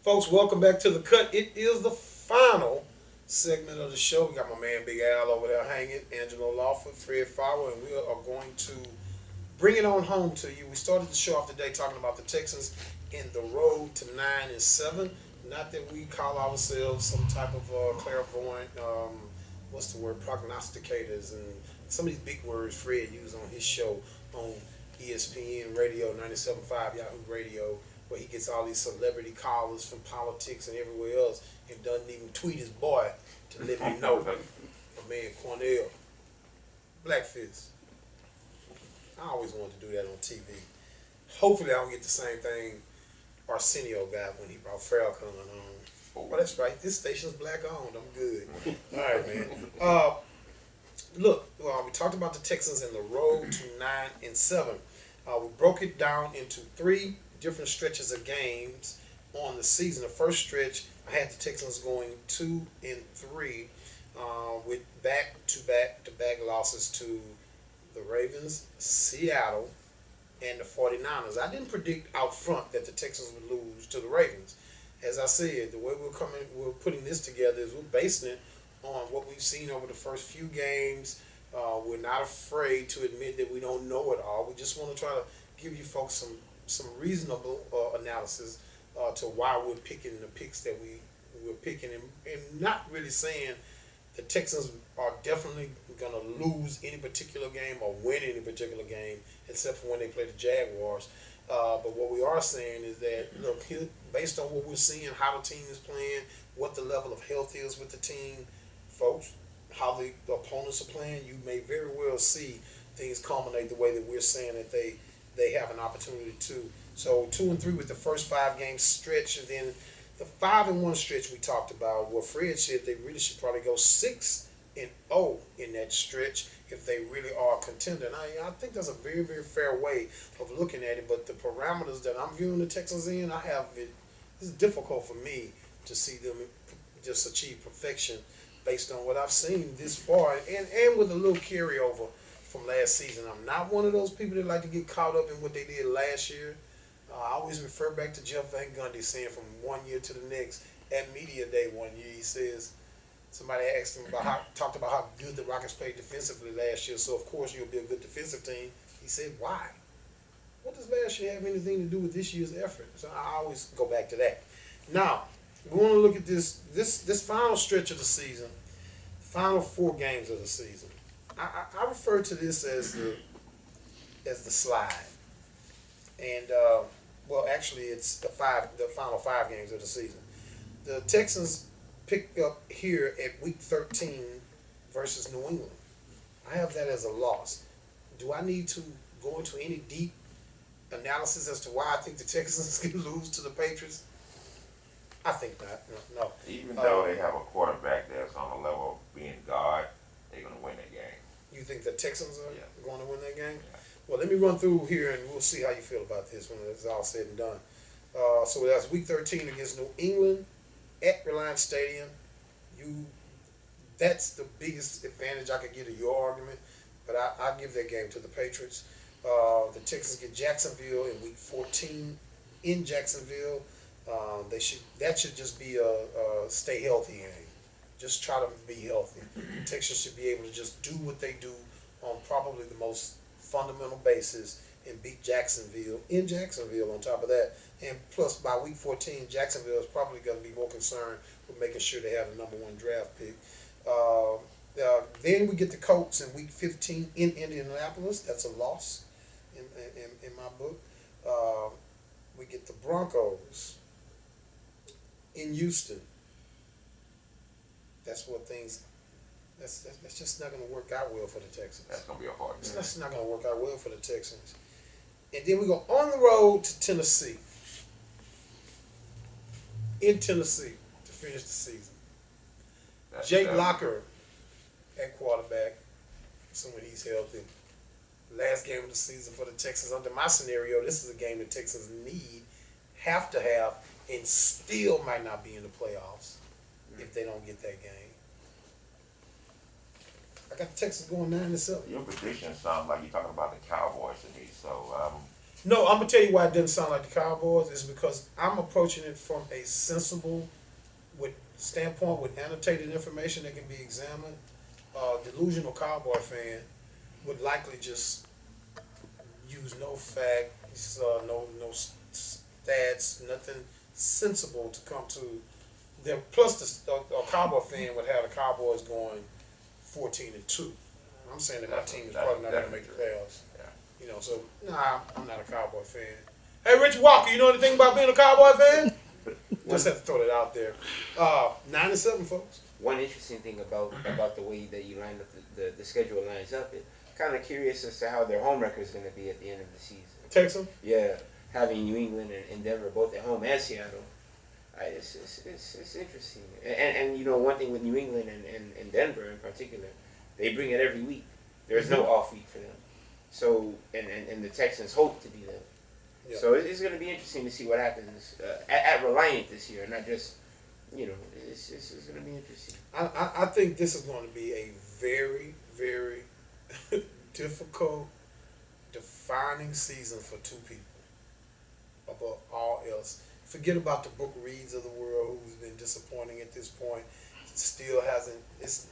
Folks, welcome back to the cut. It is the final segment of the show. We got my man Big Al over there hanging, Angelo Lawford, Fred Fowler, and we are going to bring it on home to you. We started the show off today talking about the Texans in the road to 9-7. Not that we call ourselves some type of clairvoyant, what's the word, prognosticators, and some of these big words Fred used on his show on ESPN Radio 97.5 Yahoo Radio, where he gets all these celebrity callers from politics and everywhere else and doesn't even tweet his boy to let me know. My man Cornell, Blackfist. I always wanted to do that on TV. Hopefully I don't get the same thing Arsenio got when he brought Farrakhan on. Oh, that's right. This station's black owned. I'm good. All right, man. Look, we talked about the Texans in the road to 9-7. We broke it down into three different stretches of games on the season. The first stretch, I had the Texans going 2-3 with back-to-back losses to the Ravens, Seattle, and the 49ers. I didn't predict out front that the Texans would lose to the Ravens. As I said, the way we're putting this together is we're basing it on what we've seen over the first few games. We're not afraid to admit that we don't know it all. We just want to try to give you folks some reasonable analysis to why we're picking the picks that we're picking, and not really saying the Texans are definitely going to lose any particular game or win any particular game, except for when they play the Jaguars. But what we are saying is that, look, based on what we're seeing, how the team is playing, what the level of health is with the team, folks, how the opponents are playing, you may very well see things culminate the way that we're saying that they have an opportunity to. So 2-3 with the first 5 game stretch, and then the 5-1 stretch we talked about, where Fred said they really should probably go 6-0 in that stretch if they really are a contender. And I think that's a very, very fair way of looking at it. But the parameters that I'm viewing the Texans in, it's difficult for me to see them just achieve perfection based on what I've seen this far, and with a little carryover from last season. I'm not one of those people that like to get caught up in what they did last year. I always refer back to Jeff Van Gundy saying from one year to the next at Media Day one year, he says, somebody asked him talked about how good the Rockets played defensively last year, so of course you'll be a good defensive team. He said, why? What does last year have anything to do with this year's effort? So I always go back to that. Now, we want to look at this final stretch of the season, the final 4 games of the season. I refer to this as the slide. And well, actually, it's the final 5 games of the season. The Texans picked up here at week 13 versus New England. I have that as a loss. Do I need to go into any deep analysis as to why I think the Texans can lose to the Patriots? I think not. No. Even though they have a quarterback that's on the level of being God, they're going to win that game. You think the Texans are going to win that game? Yeah. Well, let me run through here, and we'll see how you feel about this when it's all said and done. So that's Week 13 against New England at Reliance Stadium. That's the biggest advantage I could give to your argument, but I give that game to the Patriots. The Texans get Jacksonville in Week 14 in Jacksonville. That should just be a stay healthy game. Just try to be healthy. Texans should be able to just do what they do on probably the most fundamental basis and beat Jacksonville in Jacksonville on top of that. And plus, by week 14, Jacksonville is probably going to be more concerned with making sure they have the number 1 draft pick. Then we get the Colts in week 15 in Indianapolis. That's a loss in my book. We get the Broncos in Houston. That's just not going to work out well for the Texans. That's going to be a hard game. That's not going to work out well for the Texans. And then we go on the road to Tennessee. In Tennessee to finish the season. Jake Locker at quarterback, assuming he's healthy. Last game of the season for the Texans. Under my scenario, this is a game the Texans have to have, and still might not be in the playoffs if they don't get that game. I got the Texans going 9-7. Your prediction sounds like you're talking about the Cowboys to me. So No, I'm gonna tell you why it doesn't sound like the Cowboys. Is because I'm approaching it from a sensible, with standpoint with annotated information that can be examined. Delusional Cowboy fan would likely just use no facts, no stats, nothing sensible to come to them. Plus, a Cowboy fan would have the Cowboys going 14-2. I'm saying that my team is probably not going to make the playoffs. You know, so nah, I'm not a Cowboy fan. Hey, Richard Walker, you know anything about being a Cowboy fan? Just have to throw that out there. 9-7, folks. One interesting thing about the way that you line up the schedule lines up, it kind of curious as to how their home record is going to be at the end of the season. Texan? Yeah, having New England and Denver both at home and Seattle, it's interesting. And you know, one thing with New England and Denver in particular, they bring it every week. There's no off week for them. So and the Texans hope to be them. Yep. So it's going to be interesting to see what happens at Reliant this year, not just, you know, it's going to be interesting. I think this is going to be a very, very difficult, defining season for two people above all else. Forget about the Brooke Reeds of the world who's been disappointing at this point. Still hasn't. It's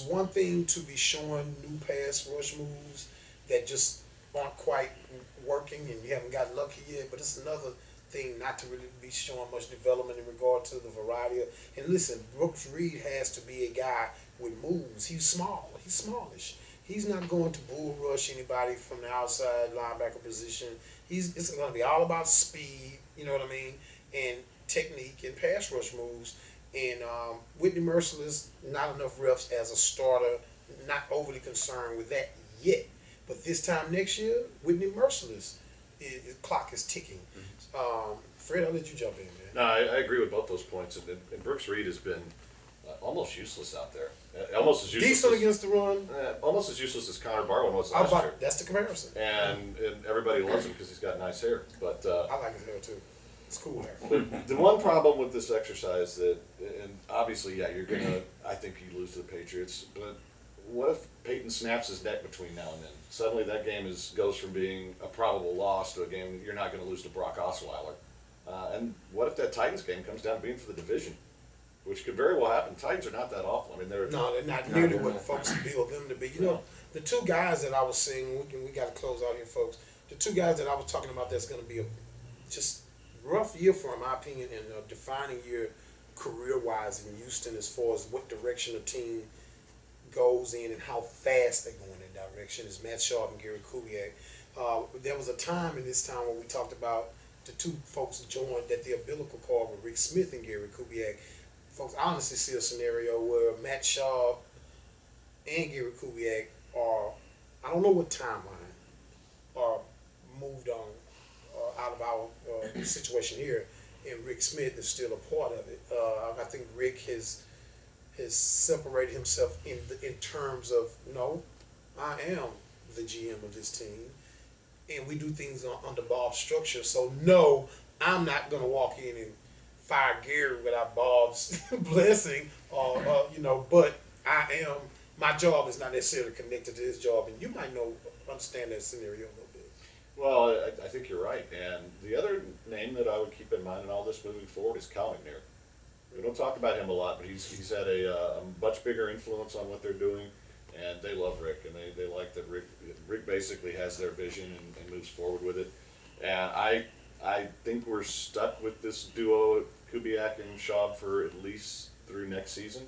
one thing to be showing new pass rush moves that just aren't quite working and you haven't got lucky yet, but it's another thing not to really be showing much development in regard to the variety of. And listen, Brooks Reed has to be a guy with moves. He's small. He's smallish. He's not going to bull rush anybody from the outside linebacker position. It's going to be all about speed, you know what I mean, and technique and pass rush moves. And Whitney Merciless, not enough reps as a starter, not overly concerned with that yet. But this time next year, Whitney Merciless, his clock is ticking. Fred, I'll let you jump in, man. No, I agree with both those points. And Brooks Reed has been almost useless out there. Almost as useless. Decent against the run. Almost as useless as Connor Barwin was last year. That's the comparison. And everybody loves him because he's got nice hair. But I like his hair too. It's cool hair. But the one problem with this exercise and obviously, yeah, you're gonna. I think you lose to the Patriots. But what if Peyton snaps his neck between now and then? Suddenly, that game goes from being a probable loss to a game you're not going to lose to Brock Osweiler. And what if that Titans game comes down to being for the division, which could very well happen? Titans are not that awful. I mean, they're not nearly what folks build them to be. You know, the two guys that I was seeing, we got to close out here, folks. The two guys that I was talking about, that's going to be a just rough year for, in my opinion, and a defining year career-wise in Houston as far as what direction the team goes in and how fast they go in that direction is Matt Sharp and Gary Kubiak. There was a time in this town where we talked about the two folks joined that the umbilical cord with Rick Smith and Gary Kubiak. Folks, I honestly see a scenario where Matt Sharp and Gary Kubiak are, I don't know what timeline, are moved on out of our situation here, and Rick Smith is still a part of it. I think Rick has separated himself in terms of, no, I am the GM of this team, and we do things under Bob's structure. So no, I'm not going to walk in and fire Gary without Bob's blessing, But my job is not necessarily connected to his job, and you might understand that scenario a little bit. Well, I think you're right. And the other name that I would keep in mind in all this moving forward is Cal McNair. We don't talk about him a lot, but he's had a much bigger influence on what they're doing, and they love Rick, and they like that Rick basically has their vision and moves forward with it. And I think we're stuck with this duo, Kubiak and Schaub, for at least through next season.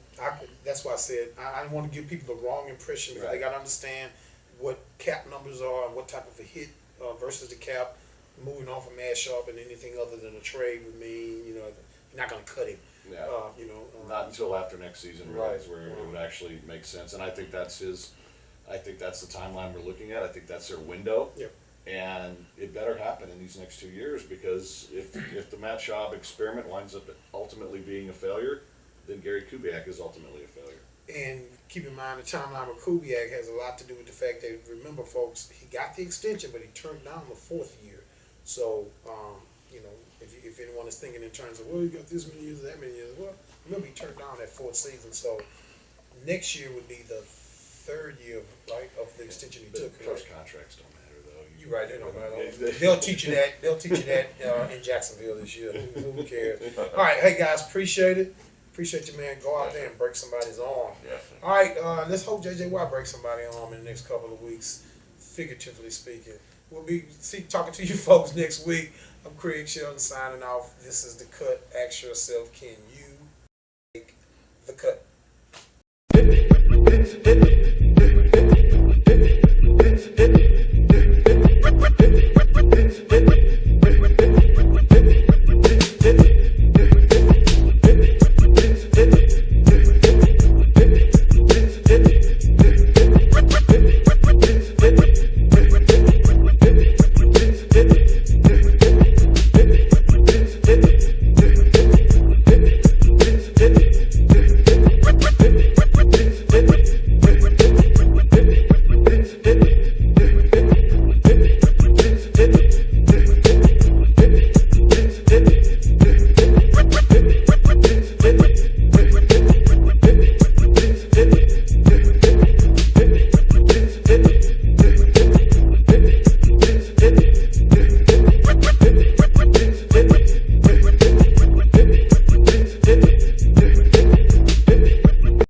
That's why I said I don't want to give people the wrong impression, because they got to understand what cap numbers are and what type of a hit versus the cap. Moving on from Matt Sharp and anything other than a trade would mean, you're not going to cut him. Yeah. Not until after next season, right, where it would actually make sense. And I think that's I think that's the timeline we're looking at. I think that's their window. Yep. And it better happen in these next 2 years, because if the Matt Schaub experiment winds up ultimately being a failure, then Gary Kubiak is ultimately a failure. And keep in mind, the timeline with Kubiak has a lot to do with the fact that, remember, folks, he got the extension, but he turned down the 4th year. So, if anyone is thinking in terms of, well, you got this many years, that many years, well, remember, he turned down that 4th season. So, next year would be the 3rd year, right, of the extension he took. First contracts don't matter, though. You right, they don't matter. They'll teach you that. They'll teach you that in Jacksonville this year. Who cares? All right, hey guys, appreciate it. Appreciate you, man. Go out there and break somebody's arm. Yes, sir. All right, let's hope JJY breaks somebody's arm in the next couple of weeks, figuratively speaking. We'll be talking to you folks next week. I'm Craig Sheldon signing off. This is The Cut. Ask yourself, can you make the cut?